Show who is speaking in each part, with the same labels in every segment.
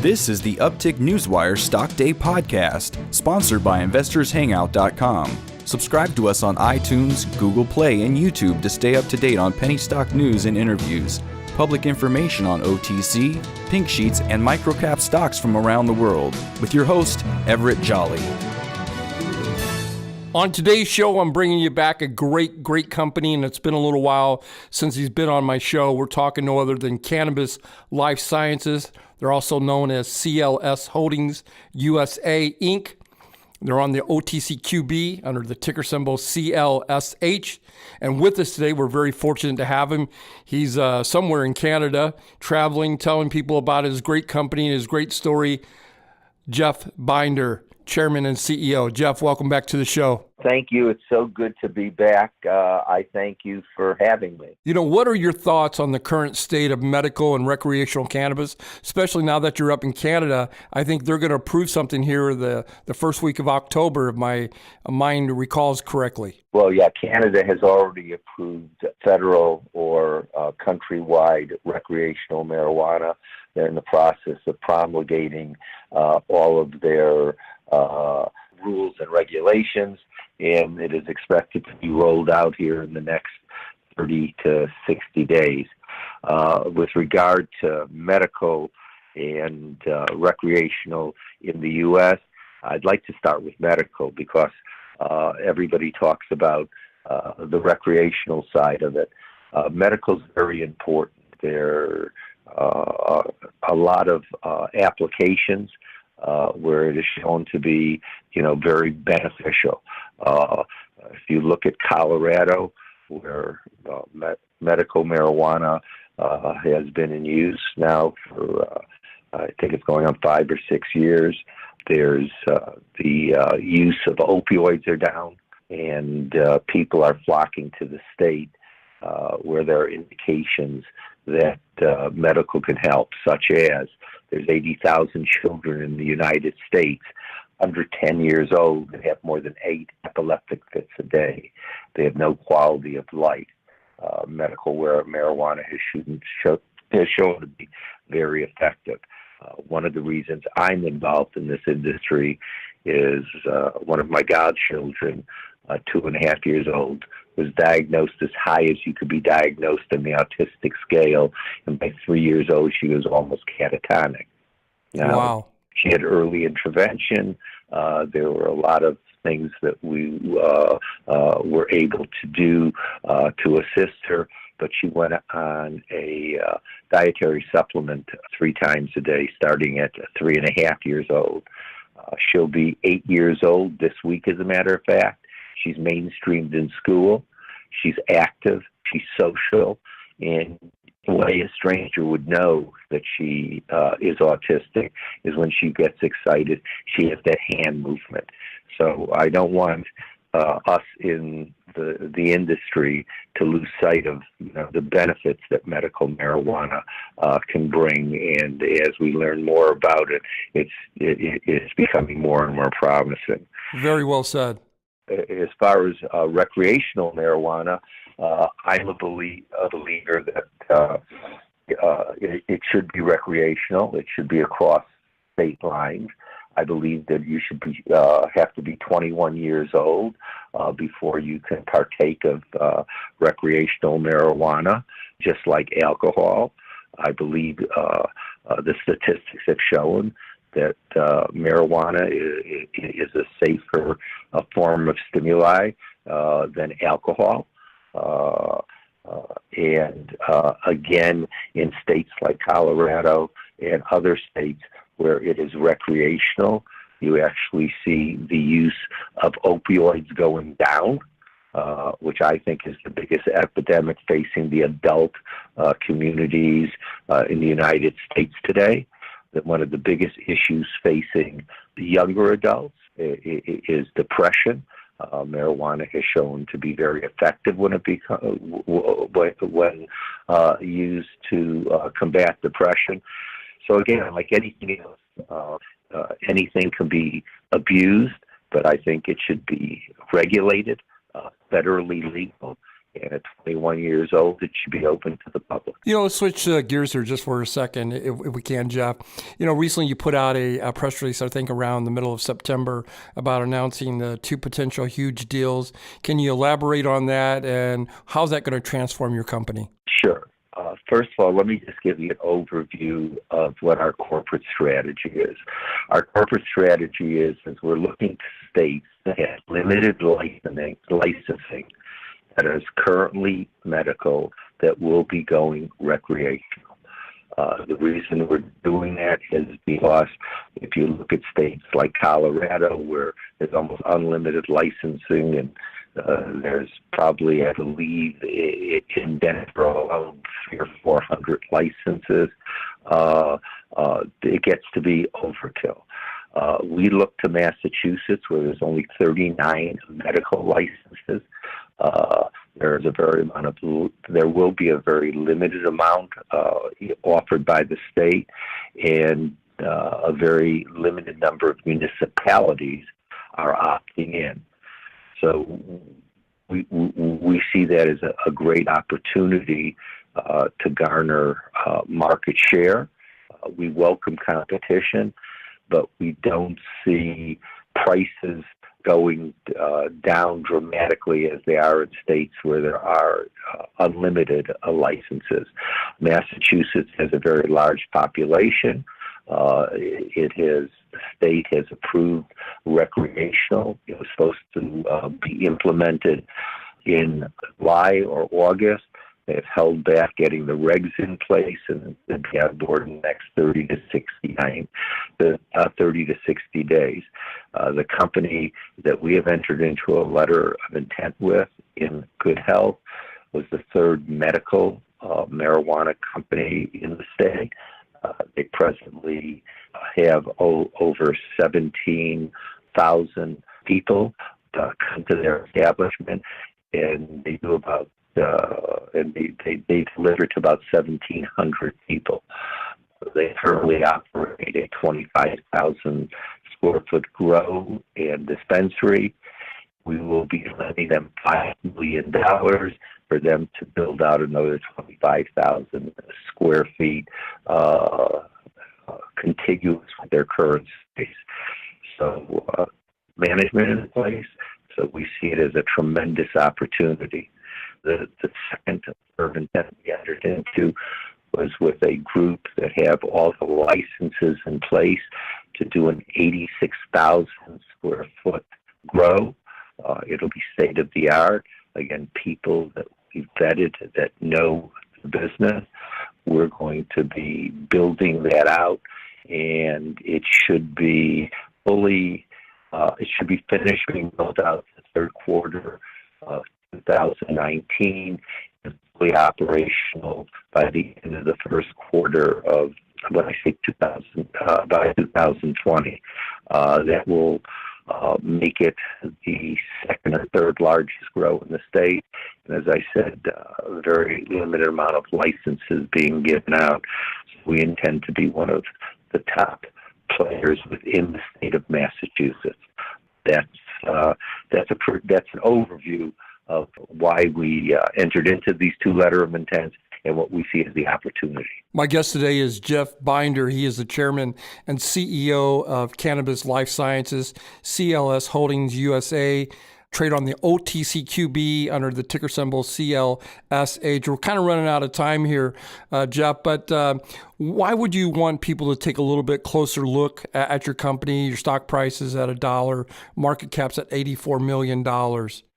Speaker 1: This is the Uptick Newswire Stock Day podcast, sponsored by InvestorsHangout.com. Subscribe to us on iTunes, Google Play, and YouTube to stay up to date on penny stock news and interviews, public information on OTC, pink sheets, and microcap stocks from around the world, with your host, Everett Jolly.
Speaker 2: On today's show, I'm bringing you back a great company, and it's been a little while since he's been on my show. We're talking no other than Cannabis Life Sciences. They're also known as CLS Holdings USA, Inc. They're on the OTCQB under the ticker symbol CLSH. And with us today, we're very fortunate to have him. He's somewhere in Canada, traveling, telling people about his great company and his great story. Jeff Binder, Chairman and CEO. Jeff, welcome back to the show.
Speaker 3: Thank you. It's so good to be back. I thank you for having me.
Speaker 2: You know, what are your thoughts on the current state of medical and recreational cannabis, especially now that you're up in Canada? I think they're going to approve something here the first week of October, if my mind recalls correctly.
Speaker 3: Well, yeah, Canada has already approved federal or countrywide recreational marijuana. They're in the process of promulgating all of their rules and regulations, and it is expected to be rolled out here in the next 30 to 60 days. With regard to medical and recreational in the U.S., I'd like to start with medical because everybody talks about the recreational side of it. Medical is very important. There are a lot of applications where it is shown to be, very beneficial. If you look at Colorado, where medical marijuana has been in use now for, I think it's going on 5 or 6 years, there's the use of opioids are down, and people are flocking to the state where there are indications that medical can help, such as there's 80,000 children in the United States under 10 years old that have more than 8 epileptic fits a day. They have no quality of life. Medical marijuana has shown to be very effective. One of the reasons I'm involved in this industry is one of my godchildren, 2.5 years old, was diagnosed as high as you could be diagnosed in the autistic scale, and by 3 years old, she was almost catatonic. Now,
Speaker 2: wow.
Speaker 3: She had early intervention. There were a lot of things that we were able to do to assist her, but she went on a dietary supplement 3 times a day, starting at 3.5 years old. She'll be 8 years old this week, as a matter of fact. She's mainstreamed in school. She's active. She's social. And the way a stranger would know that she is autistic is when she gets excited, she has that hand movement. So I don't want us in the industry to lose sight of the benefits that medical marijuana can bring. And as we learn more about it, it's becoming more and more promising.
Speaker 2: Very well said.
Speaker 3: As far as recreational marijuana, I'm a believer that it should be recreational. It should be across state lines. I believe that you should have to be 21 years old before you can partake of recreational marijuana, just like alcohol. I believe the statistics have shown that marijuana is a safer form of stimuli than alcohol. And again, in states like Colorado and other states where it is recreational, you actually see the use of opioids going down, which I think is the biggest epidemic facing the adult communities in the United States today. That one of the biggest issues facing the younger adults is depression. Marijuana has shown to be very effective when used to combat depression. So again, like anything else, anything can be abused, but I think it should be regulated, federally legal, And at 21 years old, it should be open to the public.
Speaker 2: Let's switch gears here just for a second, if we can, Jeff. Recently you put out a press release, I think around the middle of September, about announcing the two potential huge deals. Can you elaborate on that, and how's that going to transform your company?
Speaker 3: Sure. First of all, let me just give you an overview of what our corporate strategy is. Our corporate strategy is we're looking to states that have limited licensing that is currently medical that will be going recreational. The reason we're doing that is because if you look at states like Colorado, where there's almost unlimited licensing, and there's probably, I believe, in Denver alone, 300 or 400 licenses, it gets to be overkill. We look to Massachusetts, where there's only 39 medical licenses. There will be a very limited amount offered by the state, and a very limited number of municipalities are opting in. So we see that as a great opportunity to garner market share. We welcome competition, but we don't see prices going down dramatically as they are in states where there are unlimited licenses. Massachusetts has a very large population. The state has approved recreational. It was supposed to be implemented in July or August. They've held back getting the regs in place, and they'll be on board in the next 30 to 60 days. The company that we have entered into a letter of intent with, In Good Health, was the third medical marijuana company in the state. They presently have over 17,000 people come to their establishment, and they do about they deliver to about 1,700 people. They currently operate a 25,000 square foot grow and dispensary. We will be lending them $5 million for them to build out another 25,000 square feet contiguous with their current space. So management in place. So we see it as a tremendous opportunity. The second term intent we entered into was with a group that have all the licenses in place to do an 86,000 square foot grow. It'll be state of the art. Again, people that we've vetted that know the business. We're going to be building that out, and it should be finished being built out the third quarter of 2019, and fully operational by the end of the first quarter of, when I say 2020. That will make it the second or third largest grow in the state. And as I said, a very limited amount of licenses being given out. So we intend to be one of the top players within the state of Massachusetts. That's an overview of why we entered into these two letter of intents and what we see as the opportunity.
Speaker 2: My guest today is Jeff Binder. He is the chairman and CEO of Cannabis Life Sciences, CLS Holdings USA, trade on the OTCQB under the ticker symbol CLSH. We're kind of running out of time here, Jeff, but why would you want people to take a little bit closer look at your company? Your stock price is at $1, market cap's at $84 million.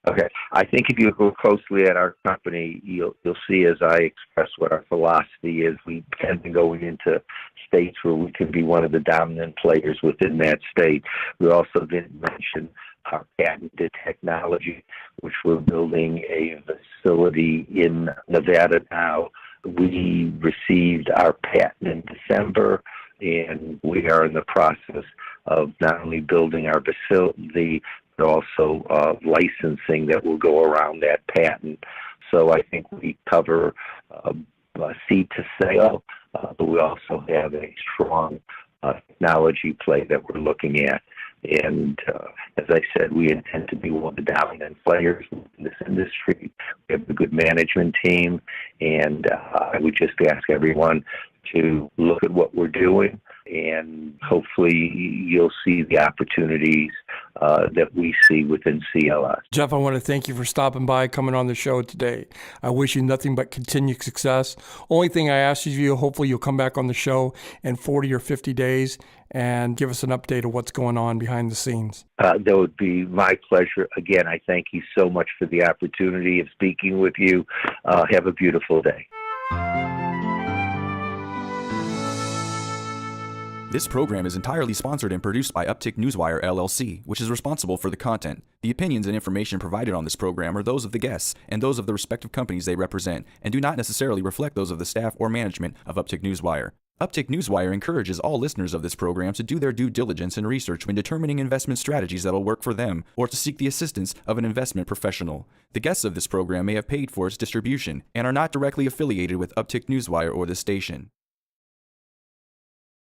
Speaker 3: Okay. I think if you look closely at our company, you'll see, as I express what our philosophy is, we tend to go into states where we can be one of the dominant players within that state. We also didn't mention our patented technology, which we're building a facility in Nevada now. We received our patent in December, and we are in the process of not only building our facility, but also licensing that will go around that patent. So I think we cover seed to sale, but we also have a strong technology play that we're looking at. And as I said, we intend to be one of the dominant players in this industry. We have a good management team, and I would just ask everyone to look at what we're doing, and hopefully you'll see the opportunities that we see within CLS.
Speaker 2: Jeff, I want to thank you for stopping by, coming on the show today. I wish you nothing but continued success. Only thing I ask you, hopefully you'll come back on the show in 40 or 50 days and give us an update of what's going on behind the scenes.
Speaker 3: That would be my pleasure. Again, I thank you so much for the opportunity of speaking with you. Have a beautiful day.
Speaker 1: This program is entirely sponsored and produced by Uptick Newswire LLC, which is responsible for the content. The opinions and information provided on this program are those of the guests and those of the respective companies they represent, and do not necessarily reflect those of the staff or management of Uptick Newswire. Uptick Newswire encourages all listeners of this program to do their due diligence and research when determining investment strategies that will work for them, or to seek the assistance of an investment professional. The guests of this program may have paid for its distribution and are not directly affiliated with Uptick Newswire or this station.